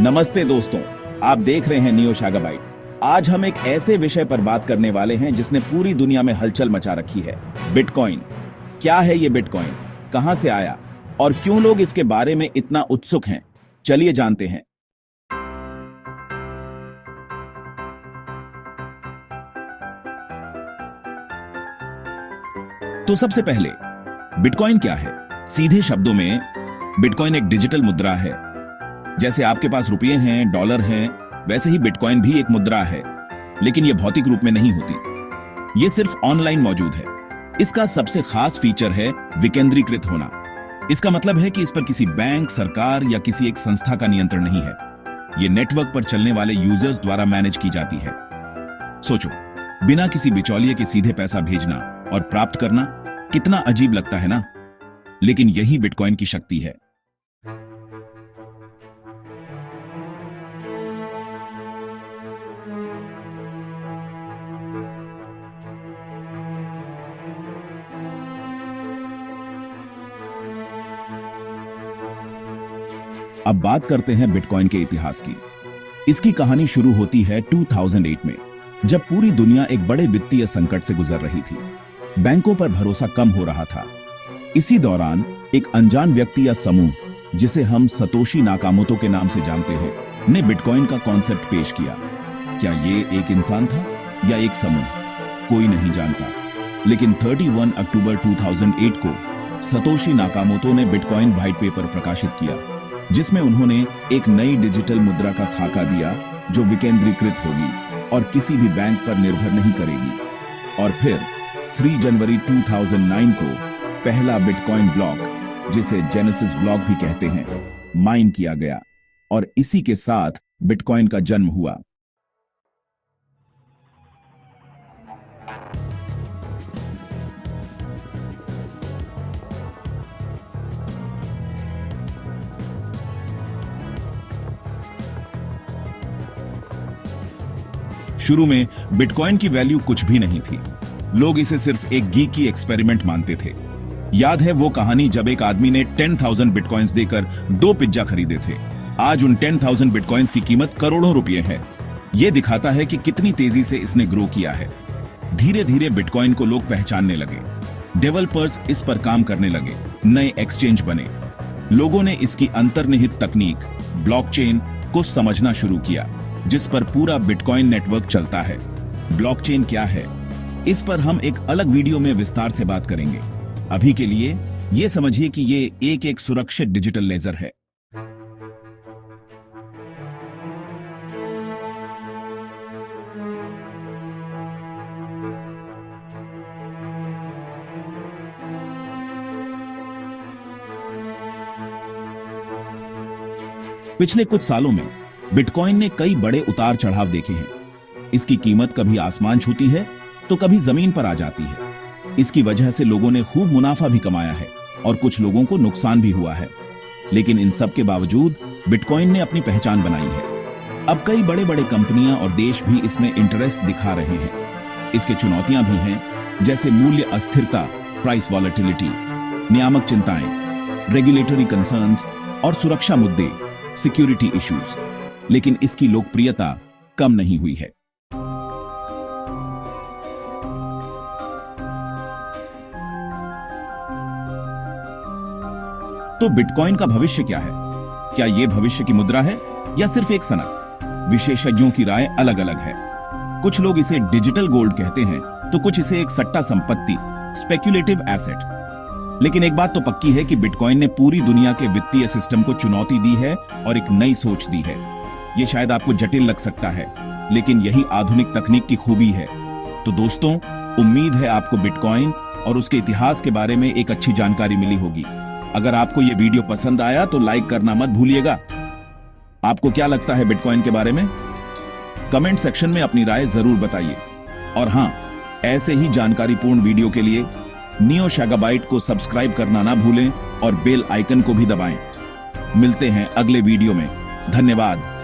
नमस्ते दोस्तों, आप देख रहे हैं नियो शैगाबाइट। आज हम एक ऐसे विषय पर बात करने वाले हैं जिसने पूरी दुनिया में हलचल मचा रखी है, बिटकॉइन। क्या है ये बिटकॉइन, कहां से आया और क्यों लोग इसके बारे में इतना उत्सुक हैं? चलिए जानते हैं। तो सबसे पहले बिटकॉइन क्या है? सीधे शब्दों में बिटकॉइन एक डिजिटल मुद्रा है। जैसे आपके पास रुपये हैं, डॉलर हैं, वैसे ही बिटकॉइन भी एक मुद्रा है, लेकिन यह भौतिक रूप में नहीं होती। यह सिर्फ ऑनलाइन मौजूद है। इसका सबसे खास फीचर है विकेंद्रीकृत होना। इसका मतलब है कि इस पर किसी बैंक, सरकार या किसी एक संस्था का नियंत्रण नहीं है। यह नेटवर्क पर चलने वाले यूजर्स द्वारा मैनेज की जाती है। सोचो, बिना किसी बिचौलिए के सीधे पैसा भेजना और प्राप्त करना कितना अजीब लगता है ना? लेकिन यही बिटकॉइन की शक्ति है। अब बात करते हैं बिटकॉइन के इतिहास की। इसकी कहानी शुरू होती है 2008 में, जब पूरी दुनिया एक बड़े वित्तीय संकट से गुजर रही थी। बैंकों पर भरोसा कम हो रहा था। इसी दौरान एक अनजान व्यक्ति या समूह, जिसे हम सतोशी नाकामोटो के नाम से जानते हैं, ने बिटकॉइन का कॉन्सेप्ट पेश किया। क्या ये एक इंसान था या एक समूह? कोई नहीं जानता, लेकिन 31 अक्टूबर 2008 को सतोशी नाकामोटो ने बिटकॉइन व्हाइट पेपर प्रकाशित किया, जिसमें उन्होंने एक नई डिजिटल मुद्रा का खाका दिया जो विकेंद्रीकृत होगी और किसी भी बैंक पर निर्भर नहीं करेगी। और फिर 3 जनवरी 2009 को पहला बिटकॉइन ब्लॉक, जिसे जेनेसिस ब्लॉक भी कहते हैं, माइन किया गया और इसी के साथ बिटकॉइन का जन्म हुआ। शुरू में बिटकॉइन की वैल्यू कुछ भी नहीं थी। लोग इसे सिर्फ एक गीकी एक्सपेरिमेंट मानते थे। याद है वो कहानी जब एक आदमी ने 10,000 बिटकॉइंस देकर 2 पिज्जा खरीदे थे। आज उन 10,000 बिटकॉइंस की कीमत करोड़ों रुपए है। यह दिखाता है कि कितनी तेजी से इसने ग्रो किया है। धीरे धीरे बिटकॉइन को लोग पहचानने लगे। डेवलपर्स इस पर काम करने लगे, नए एक्सचेंज बने। लोगों ने इसकी अंतर्निहित तकनीक ब्लॉकचेन को समझना शुरू किया, जिस पर पूरा बिटकॉइन नेटवर्क चलता है। ब्लॉकचेन क्या है, इस पर हम एक अलग वीडियो में विस्तार से बात करेंगे। अभी के लिए यह समझिए कि यह एक सुरक्षित डिजिटल लेजर है। पिछले कुछ सालों में बिटकॉइन ने कई बड़े उतार चढ़ाव देखे हैं। इसकी कीमत कभी आसमान छूती है तो कभी जमीन पर आ जाती है। इसकी वजह से लोगों ने खूब मुनाफा भी कमाया है और कुछ लोगों को नुकसान भी हुआ है। लेकिन इन सब के बावजूद बिटकॉइन ने अपनी पहचान बनाई है। अब कई बड़े बड़े कंपनियां और देश भी इसमें इंटरेस्ट दिखा रहे हैं। इसके चुनौतियां भी हैं, जैसे मूल्य अस्थिरता, प्राइस वॉलेटिलिटी, नियामक चिंताएं, रेगुलेटरी कंसर्न्स और सुरक्षा मुद्दे, सिक्योरिटी इश्यूज। लेकिन इसकी लोकप्रियता कम नहीं हुई है। तो बिटकॉइन का भविष्य क्या है? क्या यह भविष्य की मुद्रा है या सिर्फ एक सनक? विशेषज्ञों की राय अलग अलग है। कुछ लोग इसे डिजिटल गोल्ड कहते हैं, तो कुछ इसे एक सट्टा संपत्ति, स्पेक्युलेटिव एसेट। लेकिन एक बात तो पक्की है कि बिटकॉइन ने पूरी दुनिया के वित्तीय सिस्टम को चुनौती दी है और एक नई सोच दी है। यह शायद आपको जटिल लग सकता है, लेकिन यही आधुनिक तकनीक की खूबी है। तो दोस्तों, उम्मीद है आपको बिटकॉइन और उसके इतिहास के बारे में एक अच्छी जानकारी मिली होगी। अगर आपको यह वीडियो पसंद आया तो लाइक करना मत भूलिएगा। आपको क्या लगता है बिटकॉइन के बारे में? कमेंट सेक्शन में अपनी राय जरूर बताइए। और हां, ऐसे ही जानकारीपूर्ण वीडियो के लिए नियो शैगाबाइट को सब्सक्राइब करना ना भूलें और बेल आइकन को भी दबाएं। मिलते हैं अगले वीडियो में। धन्यवाद।